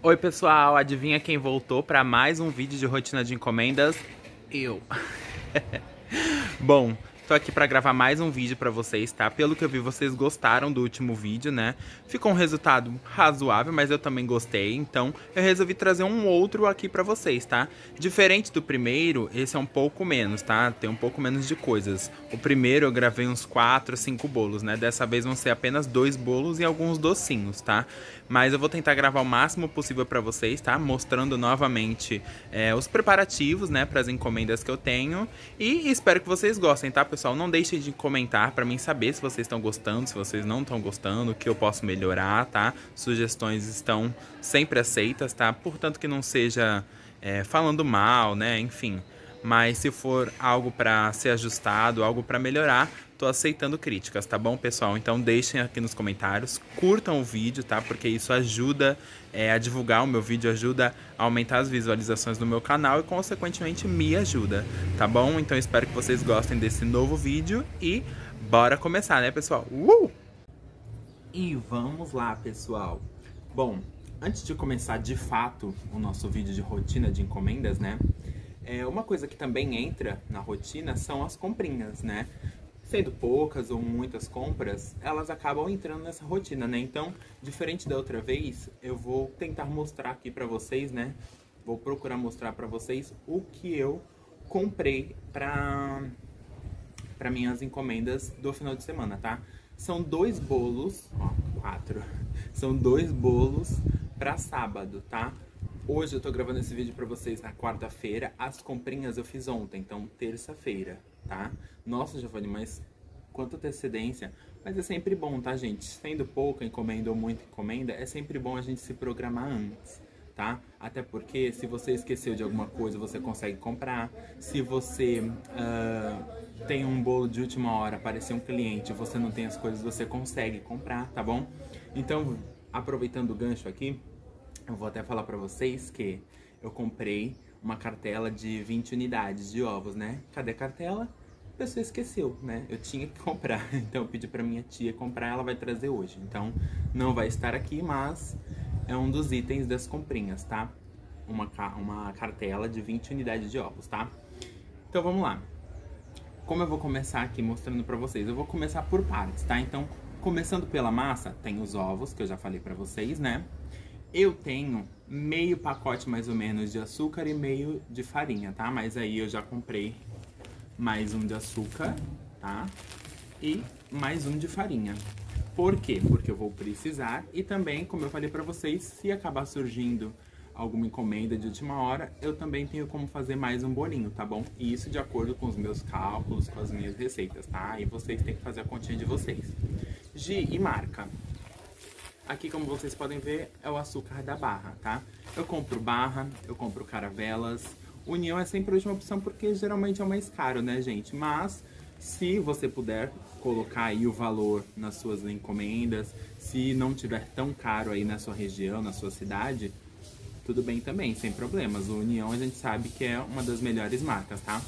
Oi pessoal, adivinha quem voltou para mais um vídeo de rotina de encomendas? Eu. Bom, tô aqui pra gravar mais um vídeo pra vocês, tá? Pelo que eu vi, vocês gostaram do último vídeo, né? Ficou um resultado razoável, mas eu também gostei, então eu resolvi trazer um outro aqui pra vocês, tá? Diferente do primeiro, esse é um pouco menos, tá? Tem um pouco menos de coisas. O primeiro eu gravei uns 4, 5 bolos, né? Dessa vez vão ser apenas 2 bolos e alguns docinhos, tá? Mas eu vou tentar gravar o máximo possível pra vocês, tá? Mostrando novamente os preparativos, né? Para as encomendas que eu tenho. E espero que vocês gostem, tá, pessoal? Não deixem de comentar pra mim saber se vocês estão gostando, se vocês não estão gostando, o que eu posso melhorar, tá? Sugestões estão sempre aceitas, tá? Portanto que não seja falando mal, né? Enfim. Mas se for algo pra ser ajustado, algo pra melhorar, tô aceitando críticas, tá bom, pessoal? Então deixem aqui nos comentários, curtam o vídeo, tá? Porque isso ajuda a divulgar o meu vídeo, ajuda a aumentar as visualizações do meu canal e, consequentemente, me ajuda, tá bom? Então espero que vocês gostem desse novo vídeo e bora começar, né, pessoal? E vamos lá, pessoal. Bom, antes de começar de fato o nosso vídeo de rotina de encomendas, né? Uma coisa que também entra na rotina são as comprinhas, né? Sendo poucas ou muitas compras, elas acabam entrando nessa rotina, né? Então, diferente da outra vez, eu vou tentar mostrar aqui pra vocês, né? Vou procurar mostrar pra vocês o que eu comprei pra minhas encomendas do final de semana, tá? São 2 bolos, ó, 4. São 2 bolos pra sábado, tá? Hoje eu tô gravando esse vídeo pra vocês na quarta-feira. As comprinhas eu fiz ontem, então terça-feira, tá? Nossa, Giovanni, mas quanta antecedência. Mas é sempre bom, tá, gente? Sendo pouca encomenda ou muita encomenda, é sempre bom a gente se programar antes, tá? Até porque se você esqueceu de alguma coisa, você consegue comprar. Se você tem um bolo de última hora, apareceu um cliente, você não tem as coisas, você consegue comprar, tá bom? Então, aproveitando o gancho aqui, eu vou até falar pra vocês que eu comprei uma cartela de 20 unidades de ovos, né? Cadê a cartela? A pessoa esqueceu, né? Eu tinha que comprar, então eu pedi pra minha tia comprar, ela vai trazer hoje. Então, não vai estar aqui, mas é um dos itens das comprinhas, tá? Uma cartela de 20 unidades de ovos, tá? Então, vamos lá. Como eu vou começar aqui mostrando pra vocês? Eu vou começar por partes, tá? Então, começando pela massa, tem os ovos, que eu já falei pra vocês, né? Eu tenho meio pacote mais ou menos de açúcar e meio de farinha, tá? Mas aí eu já comprei mais um de açúcar, tá? E mais um de farinha. Por quê? Porque eu vou precisar e também, como eu falei pra vocês, se acabar surgindo alguma encomenda de última hora, eu também tenho como fazer mais um bolinho, tá bom? E isso de acordo com os meus cálculos, com as minhas receitas, tá? E vocês têm que fazer a continha de vocês. Gi e marca. Aqui, como vocês podem ver, é o açúcar da barra, tá? Eu compro barra, eu compro caravelas. União é sempre a última opção porque geralmente é o mais caro, né, gente? Mas se você puder colocar aí o valor nas suas encomendas, se não tiver tão caro aí na sua região, na sua cidade, tudo bem também, sem problemas. O União a gente sabe que é uma das melhores marcas, tá?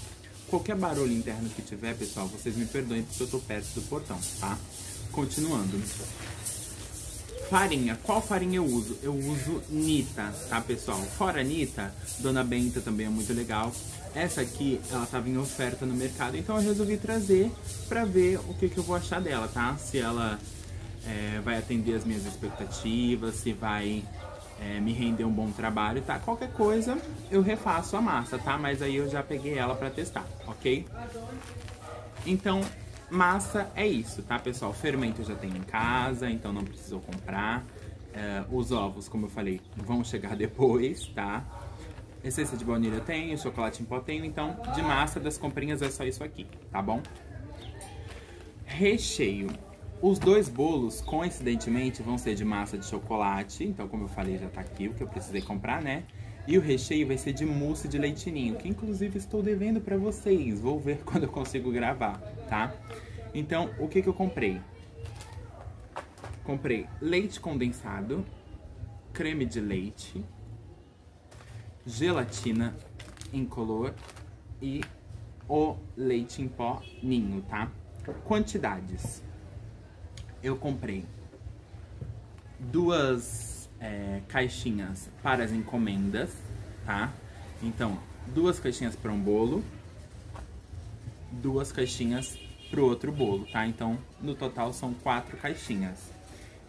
Qualquer barulho interno que tiver, pessoal, vocês me perdoem porque eu tô perto do portão, tá? Continuando. Farinha. Qual farinha eu uso? Eu uso Nita, tá, pessoal? Fora Nita, Dona Benta também é muito legal. Essa aqui, ela tava em oferta no mercado, então eu resolvi trazer pra ver o que eu vou achar dela, tá? Se ela vai atender as minhas expectativas, se vai me render um bom trabalho, tá? Qualquer coisa, eu refaço a massa, tá? Mas aí eu já peguei ela pra testar, ok? Então, massa é isso, tá, pessoal? Fermento eu já tenho em casa, então não precisou comprar. Os ovos, como eu falei, vão chegar depois, tá? Essência de baunilha eu tenho, chocolate em pó eu tenho, então de massa das comprinhas é só isso aqui, tá bom? Recheio. Os 2 bolos, coincidentemente, vão ser de massa de chocolate, então como eu falei, já tá aqui o que eu precisei comprar, né? E o recheio vai ser de mousse de leite ninho, que inclusive estou devendo pra vocês. Vou ver quando eu consigo gravar, tá? Então, o que eu comprei? Comprei leite condensado, creme de leite, gelatina incolor e o leite em pó ninho, tá? Quantidades. Eu comprei 2 caixinhas para as encomendas, tá? Então, 2 caixinhas para um bolo, 2 caixinhas para o outro bolo, tá? Então, no total são 4 caixinhas.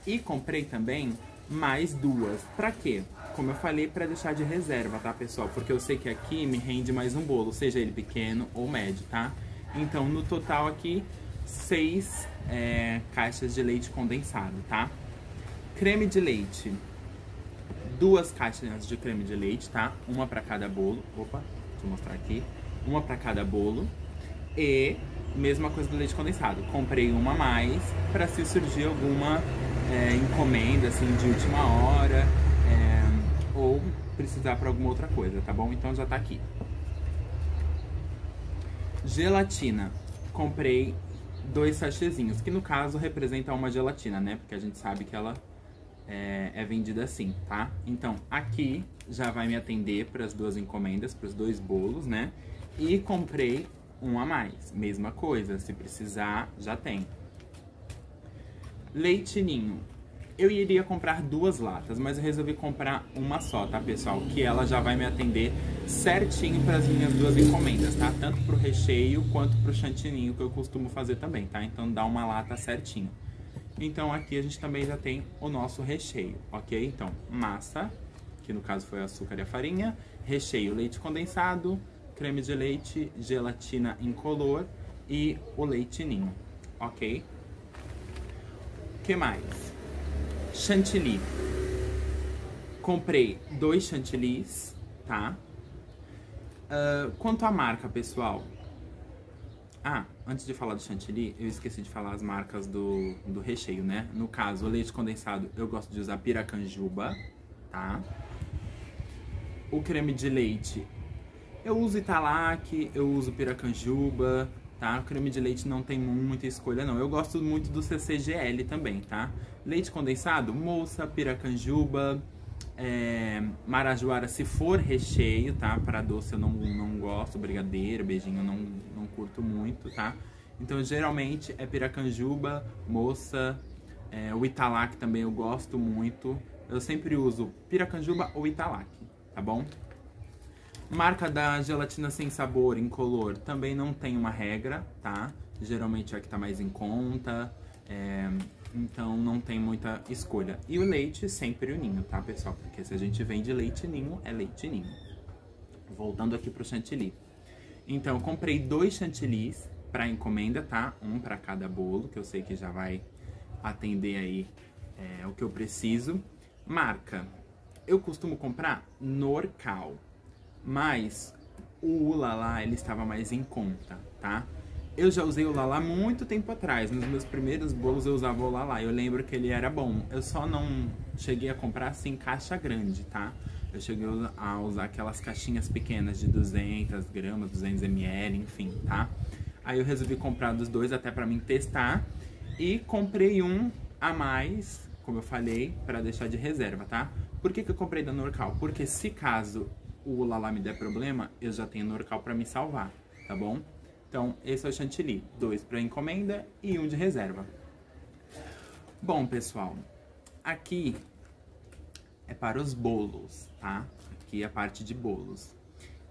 E comprei também mais 2. Pra quê? Como eu falei, para deixar de reserva, tá, pessoal? Porque eu sei que aqui me rende mais um bolo, seja ele pequeno ou médio, tá? Então, no total aqui, 6 caixas de leite condensado, tá? Creme de leite. 2 caixas de creme de leite, tá? Uma para cada bolo. Opa, deixa eu mostrar aqui. Uma para cada bolo. E mesma coisa do leite condensado. Comprei uma a mais para se surgir alguma encomenda, assim, de última hora. Ou precisar para alguma outra coisa, tá bom? Então já tá aqui. Gelatina. Comprei 2 sachêzinhos, que no caso representa uma gelatina, né? Porque a gente sabe que ela é vendida assim, tá? Então, aqui já vai me atender para as 2 encomendas, para os 2 bolos, né? E comprei um a mais, mesma coisa, se precisar, já tem. Leite Ninho. Eu iria comprar 2 latas, mas eu resolvi comprar uma só, tá, pessoal? Que ela já vai me atender certinho para as minhas 2 encomendas, tá? Tanto pro recheio quanto pro chantininho, que eu costumo fazer também, tá? Então dá uma lata certinho. Então aqui a gente também já tem o nosso recheio, ok? Então, massa, que no caso foi o açúcar e a farinha, recheio, leite condensado, creme de leite, gelatina incolor e o leite ninho, ok? O que mais? Chantilly. Comprei 2 chantillies, tá? Quanto à marca, pessoal... Ah, antes de falar do chantilly, eu esqueci de falar as marcas do recheio, né? No caso, o leite condensado, eu gosto de usar Piracanjuba, tá? O creme de leite, eu uso Italac, eu uso Piracanjuba, tá? O creme de leite não tem muita escolha, não. Eu gosto muito do CCGL também, tá? Leite condensado, Moça, Piracanjuba, Marajoara, se for recheio, tá? Para doce eu não gosto, brigadeiro, beijinho eu não curto muito, tá? Então geralmente é Piracanjuba, Moça, o Italac também eu gosto muito. Eu sempre uso Piracanjuba ou Italac, tá bom? Marca da gelatina sem sabor, incolor, também não tem uma regra, tá? Geralmente é a que tá mais em conta, então não tem muita escolha. E o leite, sempre o ninho, tá, pessoal? Porque se a gente vende leite ninho, é leite ninho. Voltando aqui pro chantilly. Então, eu comprei 2 chantillies pra encomenda, tá? Um pra cada bolo, que eu sei que já vai atender aí o que eu preciso. Marca. Eu costumo comprar Norcal, mas o Ulalá, ele estava mais em conta, tá? Eu já usei o Ulalá muito tempo atrás. Nos meus primeiros bolos eu usava o Ulalá. Eu lembro que ele era bom. Eu só não cheguei a comprar assim caixa grande, tá? Eu cheguei a usar aquelas caixinhas pequenas de 200 gramas, 200 ml, enfim, tá? Aí eu resolvi comprar dos 2 até pra mim testar. E comprei um a mais, como eu falei, pra deixar de reserva, tá? Por que eu comprei da Norcal? Porque se caso o Ulalá me der problema, eu já tenho Norcal pra me salvar, tá bom? Então, esse é o chantilly. 2 para encomenda e 1 de reserva. Bom, pessoal, aqui é para os bolos, tá? Aqui é a parte de bolos.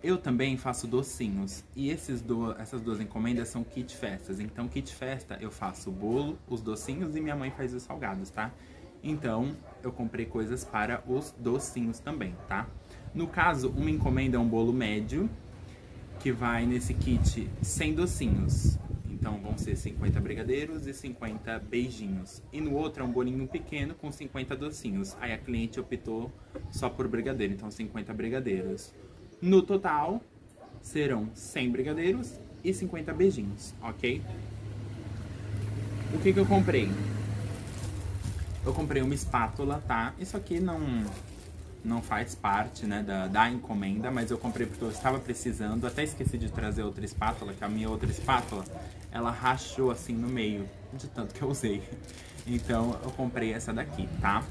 Eu também faço docinhos. E essas 2 encomendas são kit festas. Então, kit festa, eu faço o bolo, os docinhos e minha mãe faz os salgados, tá? Então, eu comprei coisas para os docinhos também, tá? No caso, uma encomenda é um bolo médio, que vai nesse kit 100 docinhos. Então vão ser 50 brigadeiros e 50 beijinhos. E no outro é um bolinho pequeno com 50 docinhos. Aí a cliente optou só por brigadeiro, então 50 brigadeiros. No total, serão 100 brigadeiros e 50 beijinhos, ok? O que eu comprei? Eu comprei uma espátula, tá? Isso aqui não faz parte, né, da encomenda, mas eu comprei porque eu estava precisando. Até esqueci de trazer outra espátula, que a minha outra espátula, ela rachou assim no meio, de tanto que eu usei. Então eu comprei essa daqui, tá?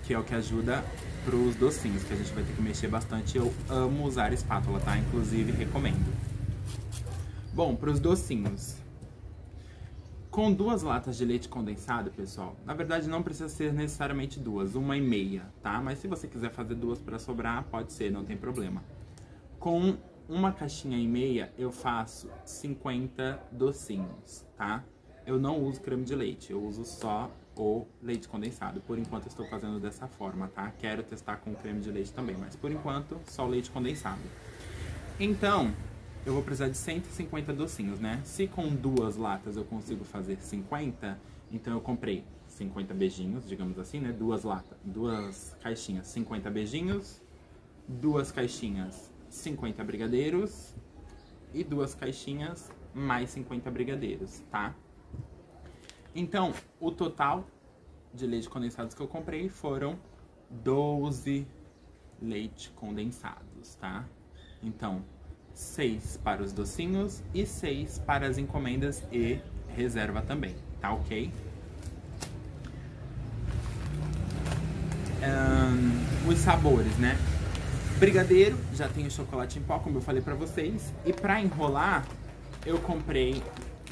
Que é o que ajuda pros docinhos, que a gente vai ter que mexer bastante. Eu amo usar espátula, tá? Inclusive recomendo. Bom, pros docinhos. Com 2 latas de leite condensado, pessoal, na verdade não precisa ser necessariamente 2, 1,5, tá? Mas se você quiser fazer 2 para sobrar, pode ser, não tem problema. Com 1,5 caixinha eu faço 50 docinhos, tá? Eu não uso creme de leite, eu uso só o leite condensado. Por enquanto eu estou fazendo dessa forma, tá? Quero testar com creme de leite também, mas por enquanto só o leite condensado. Então, eu vou precisar de 150 docinhos, né? Se com 2 latas eu consigo fazer 50, então eu comprei 50 beijinhos, digamos assim, né? 2 caixinhas, 50 beijinhos, 2 caixinhas, 50 brigadeiros e 2 caixinhas mais 50 brigadeiros, tá? Então, o total de leite condensados que eu comprei foram 12 leite condensados, tá? Então, 6 para os docinhos e 6 para as encomendas e reserva também, tá ok? Os sabores, né? Brigadeiro, já tem o chocolate em pó, como eu falei pra vocês. E pra enrolar, eu comprei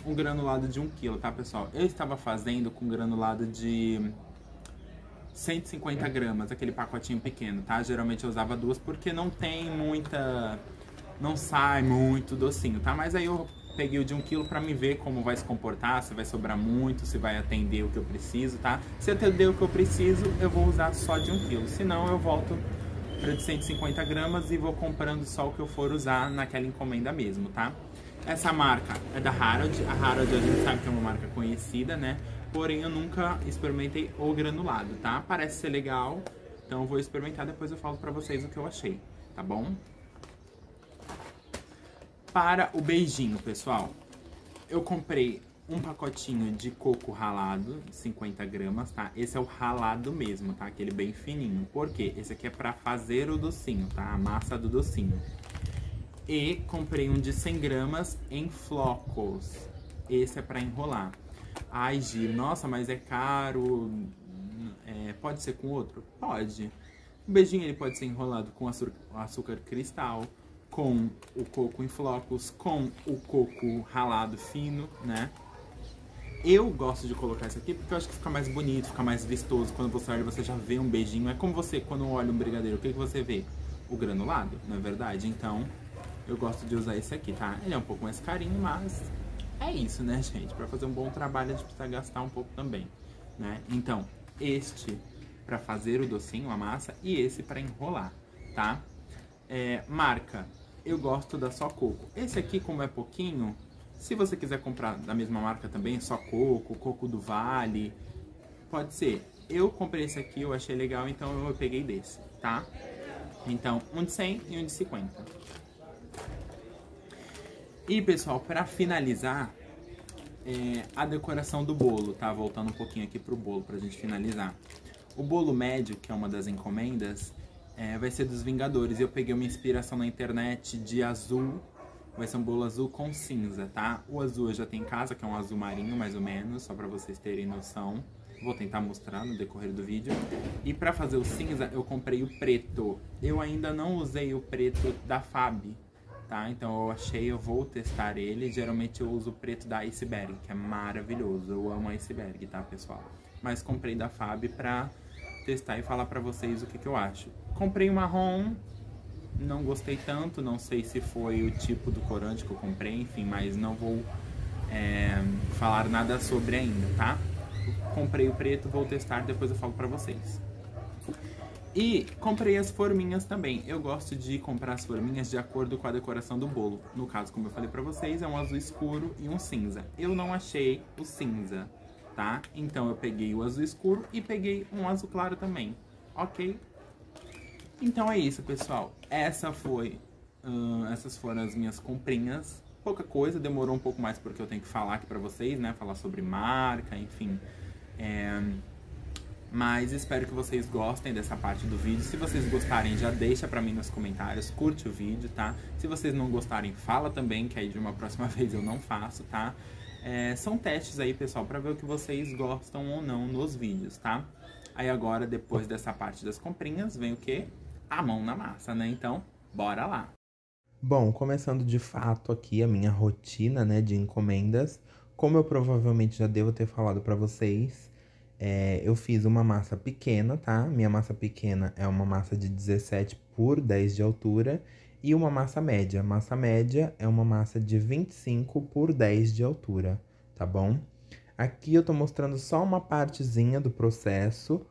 um granulado de 1 kg, tá, pessoal? Eu estava fazendo com granulado de 150 gramas, aquele pacotinho pequeno, tá? Geralmente eu usava 2 porque não tem muita... não sai muito docinho, tá? Mas aí eu peguei o de 1 kg pra me ver como vai se comportar, se vai sobrar muito, se vai atender o que eu preciso, tá? Se atender o que eu preciso, eu vou usar só de 1 kg. Senão eu volto para de 150 gramas e vou comprando só o que eu for usar naquela encomenda mesmo, tá? Essa marca é da Harold. A Harold a gente sabe que é uma marca conhecida, né? Porém eu nunca experimentei o granulado, tá? Parece ser legal, então eu vou experimentar, depois eu falo pra vocês o que eu achei, tá bom? Para o beijinho, pessoal, eu comprei um pacotinho de coco ralado, 50 gramas, tá? Esse é o ralado mesmo, tá? Aquele bem fininho. Por quê? Esse aqui é pra fazer o docinho, tá? A massa do docinho. E comprei um de 100 gramas em flocos. Esse é pra enrolar. Ai, Giro, nossa, mas é caro. Pode ser com outro? Pode. O beijinho ele pode ser enrolado com açúcar cristal, com o coco em flocos, com o coco ralado fino, né? Eu gosto de colocar isso aqui porque eu acho que fica mais bonito, fica mais vistoso. Quando você olha, você já vê um beijinho. É como você, quando olha um brigadeiro, o que você vê? O granulado, não é verdade? Então, eu gosto de usar esse aqui, tá? Ele é um pouco mais carinho, mas é isso, né, gente? Pra fazer um bom trabalho, a gente precisa gastar um pouco também, né? Então, este pra fazer o docinho, a massa, e esse pra enrolar, tá? Marca, eu gosto da Só Coco. Esse aqui, como é pouquinho... Se você quiser comprar da mesma marca também, Só Coco, Coco do Vale, pode ser. Eu comprei esse aqui, eu achei legal, então eu peguei desse, tá? Então, um de 100 e um de 50. E, pessoal, pra finalizar, a decoração do bolo, tá? Voltando um pouquinho aqui pro bolo, pra gente finalizar. O bolo médio, que é uma das encomendas, vai ser dos Vingadores. Eu peguei uma inspiração na internet de azul. Vai ser um bolo azul com cinza, tá? O azul eu já tenho em casa, que é um azul marinho, mais ou menos, só pra vocês terem noção. Vou tentar mostrar no decorrer do vídeo. E pra fazer o cinza, eu comprei o preto. Eu ainda não usei o preto da Fab, tá? Então eu vou testar ele. Geralmente eu uso o preto da Iceberg, que é maravilhoso. Eu amo a Iceberg, tá, pessoal? Mas comprei da Fab pra testar e falar pra vocês o que eu acho. Comprei o marrom. Não gostei tanto, não sei se foi o tipo do corante que eu comprei, enfim, mas não vou falar nada sobre ainda, tá? Comprei o preto, vou testar, depois eu falo pra vocês. E comprei as forminhas também. Eu gosto de comprar as forminhas de acordo com a decoração do bolo. No caso, como eu falei pra vocês, é um azul escuro e um cinza. Eu não achei o cinza, tá? Então eu peguei o azul escuro e peguei um azul claro também, ok? Então é isso, pessoal. Essas foram as minhas comprinhas. Pouca coisa, demorou um pouco mais porque eu tenho que falar aqui pra vocês, né? Falar sobre marca, enfim. Mas espero que vocês gostem dessa parte do vídeo. Se vocês gostarem, já deixa pra mim nos comentários, curte o vídeo, tá? Se vocês não gostarem, fala também, que aí de uma próxima vez eu não faço, tá? São testes aí, pessoal, pra ver o que vocês gostam ou não nos vídeos, tá? Aí agora, depois dessa parte das comprinhas, vem o quê? A mão na massa, né? Então, bora lá! Bom, começando de fato aqui a minha rotina, né, de encomendas, como eu provavelmente já devo ter falado pra vocês, eu fiz uma massa pequena, tá? Minha massa pequena é uma massa de 17 por 10 de altura e uma massa média. Massa média é uma massa de 25 por 10 de altura, tá bom? Aqui eu tô mostrando só uma partezinha do processo,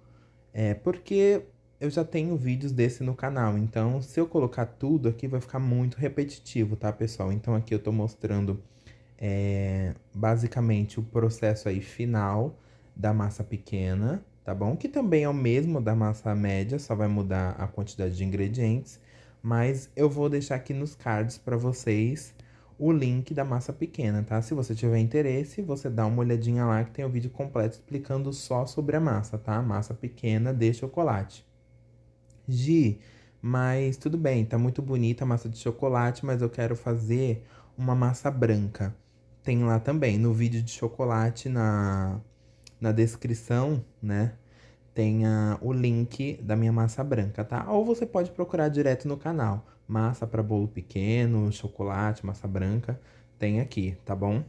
porque eu já tenho vídeos desse no canal, então se eu colocar tudo aqui vai ficar muito repetitivo, tá, pessoal? Então aqui eu tô mostrando basicamente o processo aí final da massa pequena, tá bom? Que também é o mesmo da massa média, só vai mudar a quantidade de ingredientes, mas eu vou deixar aqui nos cards para vocês o link da massa pequena, tá? Se você tiver interesse, você dá uma olhadinha lá que tem o vídeo completo explicando só sobre a massa, tá? Massa pequena de chocolate. Gi, mas tudo bem, tá muito bonita a massa de chocolate, mas eu quero fazer uma massa branca. Tem lá também, no vídeo de chocolate, na descrição, né? Tem o link da minha massa branca, tá? Ou você pode procurar direto no canal. Massa para bolo pequeno, chocolate, massa branca, tem aqui, tá bom?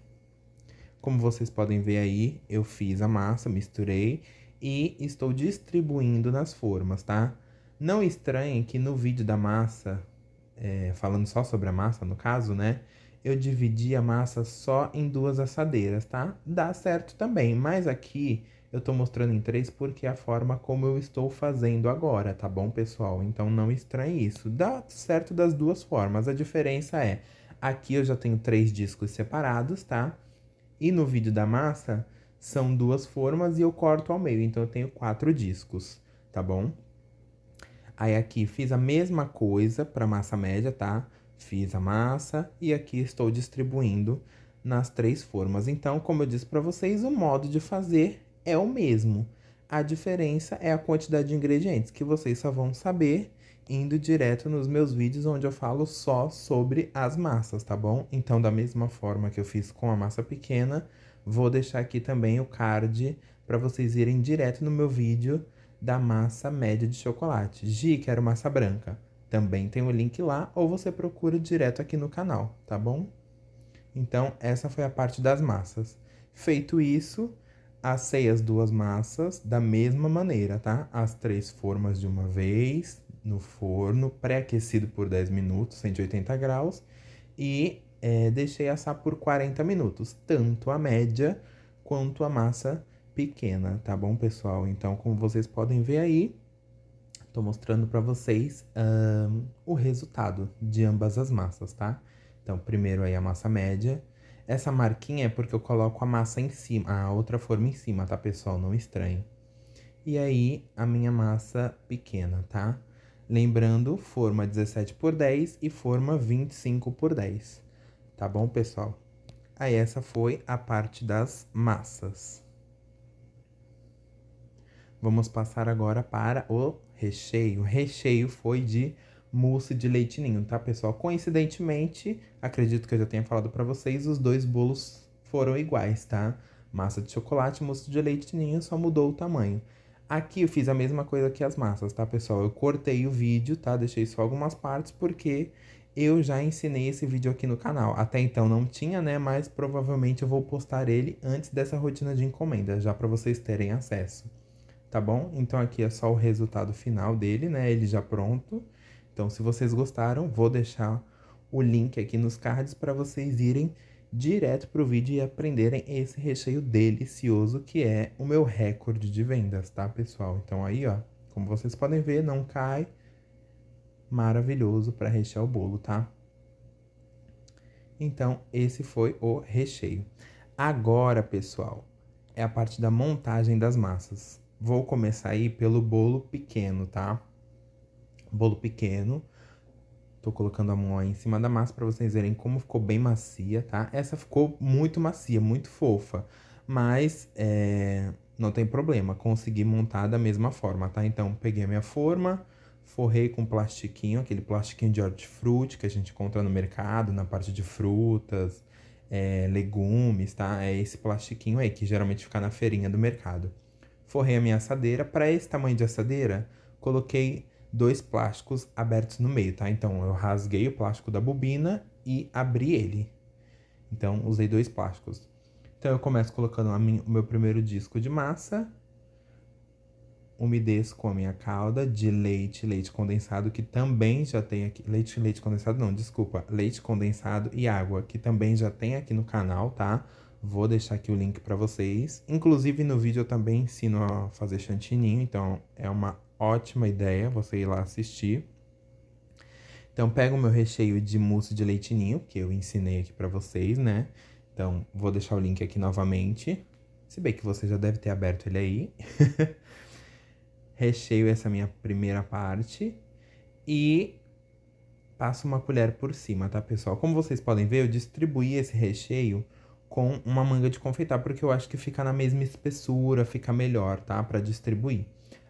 Como vocês podem ver aí, eu fiz a massa, misturei e estou distribuindo nas formas, tá? Não estranhem que no vídeo da massa, falando só sobre a massa, no caso, né? Eu dividi a massa só em 2 assadeiras, tá? Dá certo também, mas aqui eu tô mostrando em 3 porque é a forma como eu estou fazendo agora, tá bom, pessoal? Então não estranhe isso. Dá certo das 2 formas. A diferença é, aqui eu já tenho 3 discos separados, tá? E no vídeo da massa, são 2 formas e eu corto ao meio, então eu tenho 4 discos, tá bom? Aí aqui fiz a mesma coisa para massa média, tá? Fiz a massa e aqui estou distribuindo nas 3 formas. Então, como eu disse para vocês, o modo de fazer é o mesmo. A diferença é a quantidade de ingredientes, que vocês só vão saber indo direto nos meus vídeos onde eu falo só sobre as massas, tá bom? Então, da mesma forma que eu fiz com a massa pequena, vou deixar aqui também o card para vocês irem direto no meu vídeo da massa média de chocolate. Gi, quero massa branca. Também tem o link lá, ou você procura direto aqui no canal, tá bom? Então, essa foi a parte das massas. Feito isso, assei as 2 massas da mesma maneira, tá? As 3 formas de uma vez, no forno, pré-aquecido por 10 minutos, 180 graus. E deixei assar por 40 minutos, tanto a média quanto a massa pequena, tá bom, pessoal? Então, como vocês podem ver aí, tô mostrando para vocês o resultado de ambas as massas, tá? Então, primeiro aí a massa média. Essa marquinha é porque eu coloco a massa em cima, a outra forma em cima, tá, pessoal? Não estranhe. E aí, a minha massa pequena, tá? Lembrando, forma 17 por 10 e forma 25 por 10. Tá bom, pessoal? Aí, essa foi a parte das massas. Vamos passar agora para o recheio. O recheio foi de mousse de leite ninho, tá, pessoal? Coincidentemente, acredito que eu já tenha falado para vocês, os 2 bolos foram iguais, tá? Massa de chocolate, mousse de leite ninho, só mudou o tamanho. Aqui eu fiz a mesma coisa que as massas, tá, pessoal? Eu cortei o vídeo, tá? Deixei só algumas partes porque eu já ensinei esse vídeo aqui no canal. Até então não tinha, né? Mas provavelmente eu vou postar ele antes dessa rotina de encomenda, já para vocês terem acesso. Tá bom? Então aqui é só o resultado final dele, né? Ele já pronto. Então, se vocês gostaram, vou deixar o link aqui nos cards para vocês irem direto pro vídeo e aprenderem esse recheio delicioso que é o meu recorde de vendas, tá, pessoal? Então aí, ó, como vocês podem ver, não cai. Maravilhoso para rechear o bolo, tá? Então, esse foi o recheio. Agora, pessoal, é a parte da montagem das massas. Vou começar aí pelo bolo pequeno, tá? Bolo pequeno. Tô colocando a mão aí em cima da massa para vocês verem como ficou bem macia, tá? Essa ficou muito macia, muito fofa. Mas, não tem problema, consegui montar da mesma forma, tá? Então, peguei a minha forma, forrei com plastiquinho, aquele plastiquinho de hortifruti que a gente encontra no mercado, na parte de frutas, legumes, tá? É esse plastiquinho aí, que geralmente fica na feirinha do mercado. Forrei a minha assadeira. Para esse tamanho de assadeira, coloquei 2 plásticos abertos no meio, tá? Então, eu rasguei o plástico da bobina e abri ele. Então, usei 2 plásticos. Então eu começo colocando o meu primeiro disco de massa, umedeço com a minha calda de leite condensado, que também já tem aqui. Leite condensado não, desculpa. Leite condensado e água, que também já tem aqui no canal, tá? Vou deixar aqui o link pra vocês. Inclusive no vídeo eu também ensino a fazer chantininho, então é uma ótima ideia você ir lá assistir. Então pego o meu recheio de mousse de leite ninho, que eu ensinei aqui pra vocês, né? Então vou deixar o link aqui novamente. Se bem que você já deve ter aberto ele aí. Recheio essa minha primeira parte e passo uma colher por cima, tá, pessoal? Como vocês podem ver, eu distribuí esse recheio com uma manga de confeitar, porque eu acho que fica na mesma espessura, fica melhor, tá? Pra distribuir.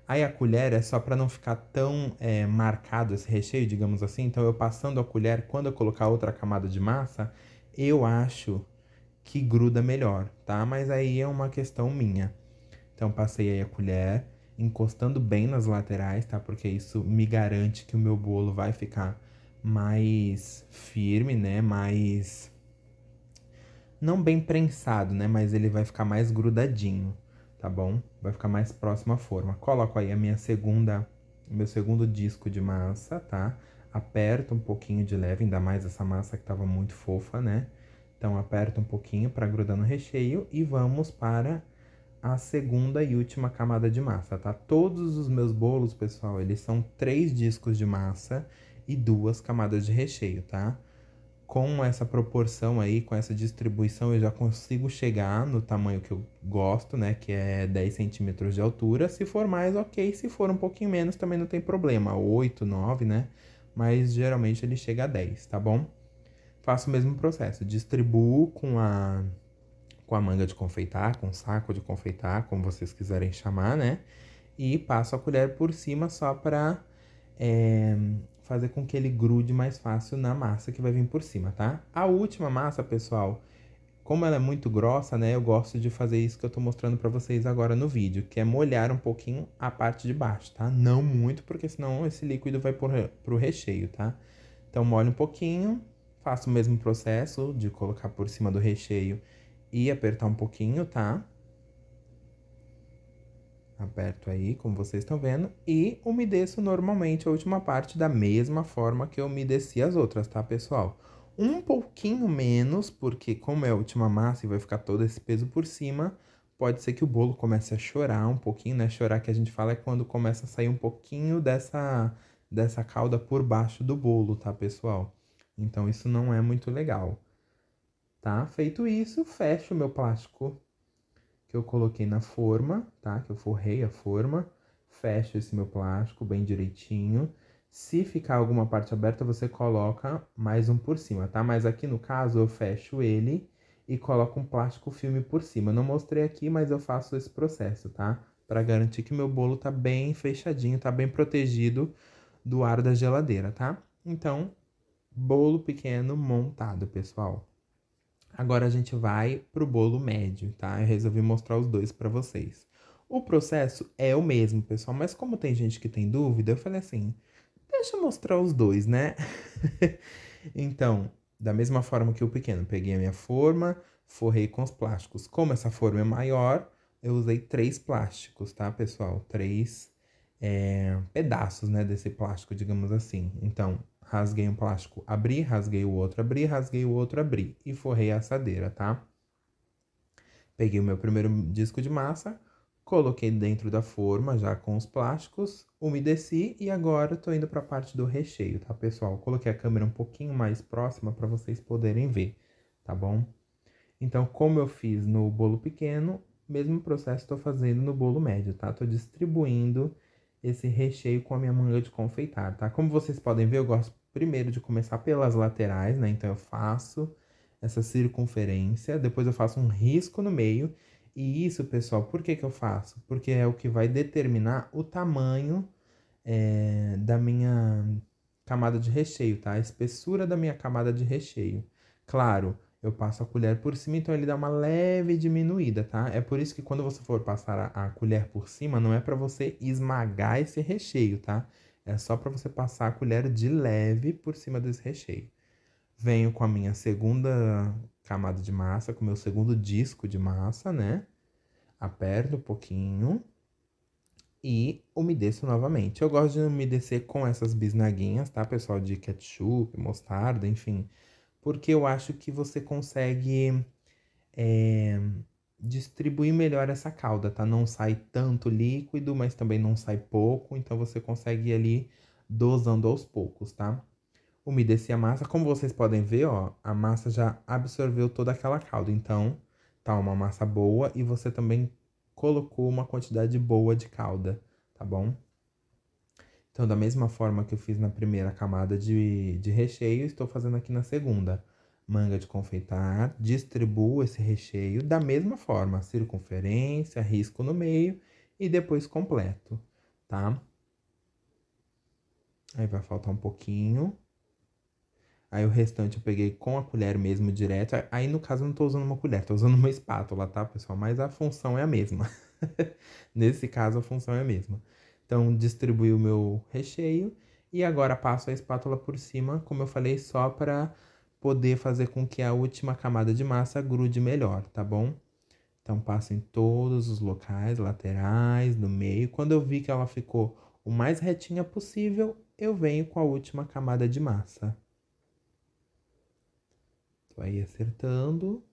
Aí a colher é só pra não ficar tão marcado esse recheio, digamos assim. Então eu passando a colher, quando eu colocar outra camada de massa, eu acho que gruda melhor, tá? Mas aí é uma questão minha. Então passei aí a colher, encostando bem nas laterais, tá? Porque isso me garante que o meu bolo vai ficar mais firme, né? Mais... não bem prensado, né? Mas ele vai ficar mais grudadinho, tá bom? Vai ficar mais próximo à forma. Coloco aí a minha meu segundo disco de massa, tá? Aperto um pouquinho de leve, ainda mais essa massa que tava muito fofa, né? Então aperto um pouquinho para grudar no recheio e vamos para a segunda e última camada de massa, tá? Todos os meus bolos, pessoal, eles são 3 discos de massa e 2 camadas de recheio, tá? Com essa proporção aí, com essa distribuição, eu já consigo chegar no tamanho que eu gosto, né? Que é 10 centímetros de altura. Se for mais, ok. Se for um pouquinho menos, também não tem problema. 8, 9, né? Mas geralmente ele chega a 10, tá bom? Faço o mesmo processo. Distribuo com a manga de confeitar, com o saco de confeitar, como vocês quiserem chamar, né? E passo a colher por cima só para fazer com que ele grude mais fácil na massa que vai vir por cima, tá? A última massa, pessoal, como ela é muito grossa, né? Eu gosto de fazer isso que eu tô mostrando para vocês agora no vídeo, que é molhar um pouquinho a parte de baixo, tá? Não muito, porque senão esse líquido vai pro recheio, tá? Então molho um pouquinho, faço o mesmo processo de colocar por cima do recheio e apertar um pouquinho, tá? Aperto aí, como vocês estão vendo, e umedeço normalmente a última parte da mesma forma que eu umedeci as outras, tá, pessoal? Um pouquinho menos, porque como é a última massa e vai ficar todo esse peso por cima, pode ser que o bolo comece a chorar um pouquinho, né? Chorar que a gente fala é quando começa a sair um pouquinho dessa calda por baixo do bolo, tá, pessoal? Então isso não é muito legal, tá? Feito isso, fecho o meu plástico que eu coloquei na forma, tá? Que eu forrei a forma, fecho esse meu plástico bem direitinho. Se ficar alguma parte aberta, você coloca mais um por cima, tá? Mas aqui no caso eu fecho ele e coloco um plástico filme por cima. Eu não mostrei aqui, mas eu faço esse processo, tá? Para garantir que meu bolo tá bem fechadinho, tá bem protegido do ar da geladeira, tá? Então, bolo pequeno montado, pessoal. Agora a gente vai pro bolo médio, tá? Eu resolvi mostrar os dois pra vocês. O processo é o mesmo, pessoal, mas como tem gente que tem dúvida, eu falei assim, deixa eu mostrar os dois, né? Então, da mesma forma que o pequeno, peguei a minha forma, forrei com os plásticos. Como essa forma é maior, eu usei 3 plásticos, tá, pessoal? 3 pedaços, né, desse plástico, digamos assim. Então, rasguei um plástico, abri, rasguei o outro, abri, rasguei o outro, abri e forrei a assadeira, tá? Peguei o meu primeiro disco de massa, coloquei dentro da forma já com os plásticos, umedeci e agora tô indo para a parte do recheio, tá, pessoal? Coloquei a câmera um pouquinho mais próxima para vocês poderem ver, tá bom? Então, como eu fiz no bolo pequeno, mesmo processo estou fazendo no bolo médio, tá? Tô distribuindo esse recheio com a minha manga de confeitar, tá? Como vocês podem ver, eu gosto primeiro de começar pelas laterais, né? Então eu faço essa circunferência, depois eu faço um risco no meio. E isso, pessoal, por que que eu faço? Porque é o que vai determinar o tamanho da minha camada de recheio, tá? A espessura da minha camada de recheio. Claro, eu passo a colher por cima, então ele dá uma leve diminuída, tá? É por isso que quando você for passar a colher por cima, não é para você esmagar esse recheio, tá? É só para você passar a colher de leve por cima desse recheio. Venho com a minha segunda camada de massa, com o meu segundo disco de massa, né? Aperto um pouquinho e umedeço novamente. Eu gosto de umedecer com essas bisnaguinhas, tá, pessoal? De ketchup, mostarda, enfim. Porque eu acho que você consegue distribuir melhor essa calda, tá? Não sai tanto líquido, mas também não sai pouco. Então você consegue ir ali dosando aos poucos, tá? Umedeci a massa. Como vocês podem ver, ó, a massa já absorveu toda aquela calda. Então, tá uma massa boa e você também colocou uma quantidade boa de calda, tá bom? Então, da mesma forma que eu fiz na primeira camada de recheio, estou fazendo aqui na segunda. Manga de confeitar, distribuo esse recheio da mesma forma, circunferência, risco no meio e depois completo, tá? Aí vai faltar um pouquinho. Aí o restante eu peguei com a colher mesmo direto. Aí no caso eu não tô usando uma colher, tô usando uma espátula, tá, pessoal? Mas a função é a mesma. Nesse caso a função é a mesma. Então distribuí o meu recheio e agora passo a espátula por cima, como eu falei, só para poder fazer com que a última camada de massa grude melhor, tá bom? Então passo em todos os locais, laterais, no meio. Quando eu vi que ela ficou o mais retinha possível, eu venho com a última camada de massa. Tô aí acertando.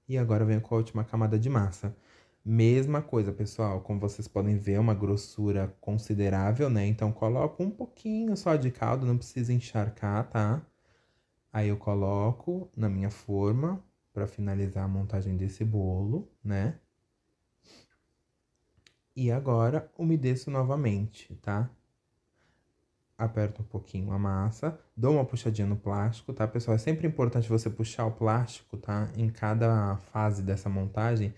E agora venho com a última camada de massa. Mesma coisa, pessoal. Como vocês podem ver, é uma grossura considerável, né? Então, coloco um pouquinho só de caldo, não precisa encharcar, tá? Aí eu coloco na minha forma para finalizar a montagem desse bolo, né? E agora umedeço novamente, tá? Aperto um pouquinho a massa, dou uma puxadinha no plástico, tá, pessoal? É sempre importante você puxar o plástico, tá? Em cada fase dessa montagem,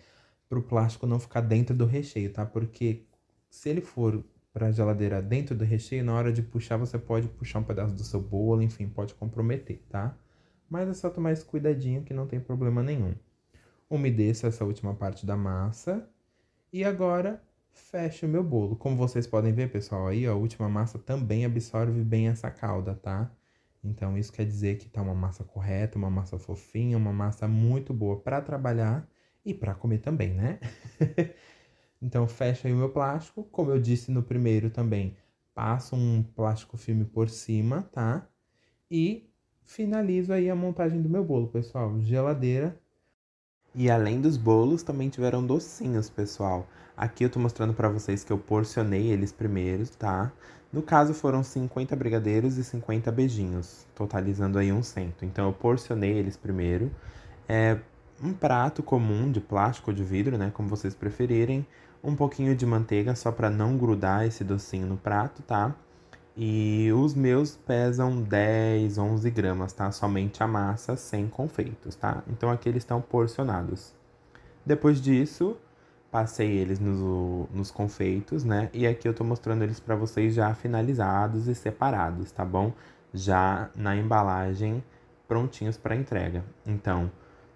para o plástico não ficar dentro do recheio, tá? Porque se ele for para a geladeira dentro do recheio, na hora de puxar, você pode puxar um pedaço do seu bolo, enfim, pode comprometer, tá? Mas é só tomar esse cuidadinho que não tem problema nenhum. Umedeço essa última parte da massa e agora fecho o meu bolo. Como vocês podem ver, pessoal, aí ó, a última massa também absorve bem essa calda, tá? Então isso quer dizer que tá uma massa correta, uma massa fofinha, uma massa muito boa para trabalhar e para comer também, né? Então fecho aí o meu plástico, como eu disse no primeiro também, passo um plástico filme por cima, tá? E finalizo aí a montagem do meu bolo, pessoal. Geladeira. E além dos bolos, também tiveram docinhos, pessoal. Aqui eu tô mostrando pra vocês que eu porcionei eles primeiro, tá? No caso foram 50 brigadeiros e 50 beijinhos, totalizando aí um cento. Então eu porcionei eles primeiro. É um prato comum de plástico ou de vidro, né? Como vocês preferirem. Um pouquinho de manteiga só pra não grudar esse docinho no prato, tá? E os meus pesam 10, 11 gramas, tá? Somente a massa, sem confeitos, tá? Então aqui eles estão porcionados. Depois disso, passei eles nos confeitos, né? E aqui eu tô mostrando eles para vocês já finalizados e separados, tá bom? Já na embalagem, prontinhos para entrega. Então,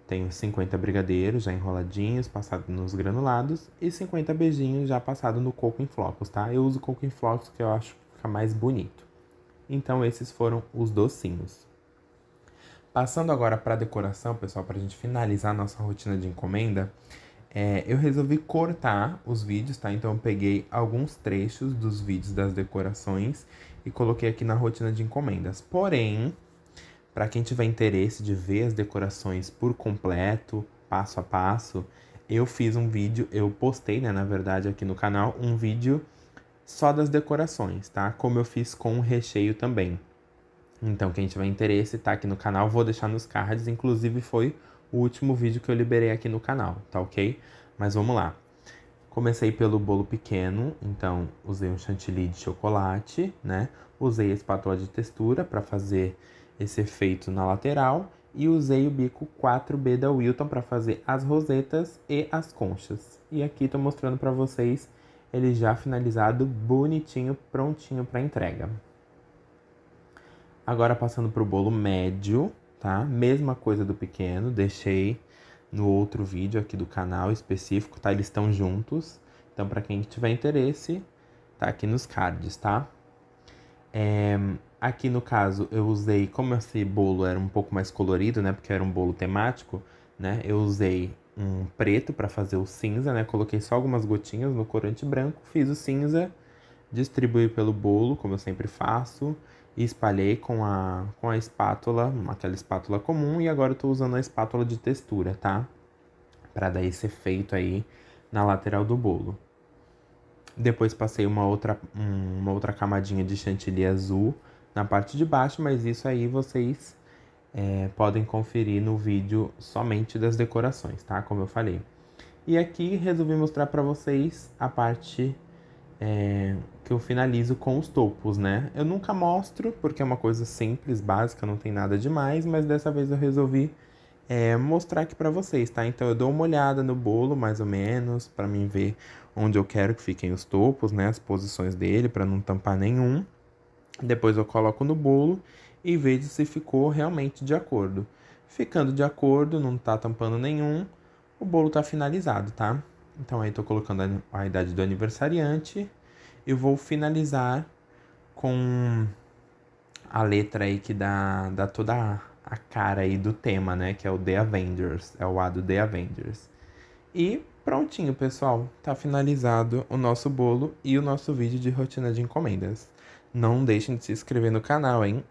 tenho 50 brigadeiros já enroladinhos, passados nos granulados, e 50 beijinhos já passado no coco em flocos, tá? Eu uso coco em flocos que eu acho que fica mais bonito. Então, esses foram os docinhos. Passando agora para a decoração, pessoal, para a gente finalizar nossa rotina de encomenda, eu resolvi cortar os vídeos, tá? Então eu peguei alguns trechos dos vídeos das decorações e coloquei aqui na rotina de encomendas. Porém, para quem tiver interesse de ver as decorações por completo, passo a passo, eu fiz um vídeo, eu postei, né, na verdade, aqui no canal, um vídeo só das decorações, tá? Como eu fiz com o recheio também. Então, quem tiver interesse, tá aqui no canal, vou deixar nos cards. Inclusive, foi o último vídeo que eu liberei aqui no canal, tá ok? Mas vamos lá. Comecei pelo bolo pequeno, então usei um chantilly de chocolate, né? Usei a espátula de textura para fazer esse efeito na lateral e usei o bico 4B da Wilton para fazer as rosetas e as conchas. E aqui tô mostrando para vocês ele já finalizado, bonitinho, prontinho para entrega. Agora passando pro bolo médio, tá? Mesma coisa do pequeno, deixei no outro vídeo aqui do canal específico, tá? Eles estão juntos. Então, para quem tiver interesse, tá aqui nos cards, tá? Aqui no caso eu usei, como esse bolo era um pouco mais colorido, né? Porque era um bolo temático, né? Eu usei um preto para fazer o cinza, né? Coloquei só algumas gotinhas no corante branco, fiz o cinza, distribuí pelo bolo, como eu sempre faço, e espalhei com a espátula, aquela espátula comum, e agora eu tô usando a espátula de textura, tá? Para dar esse efeito aí na lateral do bolo. Depois passei uma outra camadinha de chantilly azul na parte de baixo, mas isso aí vocês podem conferir no vídeo somente das decorações, tá? Como eu falei. E aqui resolvi mostrar para vocês a parte que eu finalizo com os topos, né? Eu nunca mostro porque é uma coisa simples, básica, não tem nada demais, mas dessa vez eu resolvi mostrar aqui pra vocês, tá? Então eu dou uma olhada no bolo, mais ou menos, pra mim ver onde eu quero que fiquem os topos, né? As posições dele, pra não tampar nenhum. Depois eu coloco no bolo e vejo se ficou realmente de acordo. Ficando de acordo, não tá tampando nenhum, o bolo tá finalizado, tá? Então aí tô colocando a idade do aniversariante e vou finalizar com a letra aí que dá toda a cara aí do tema, né? Que é o The Avengers, é o A do The Avengers. E prontinho, pessoal. Tá finalizado o nosso bolo e o nosso vídeo de rotina de encomendas. Não deixem de se inscrever no canal, hein?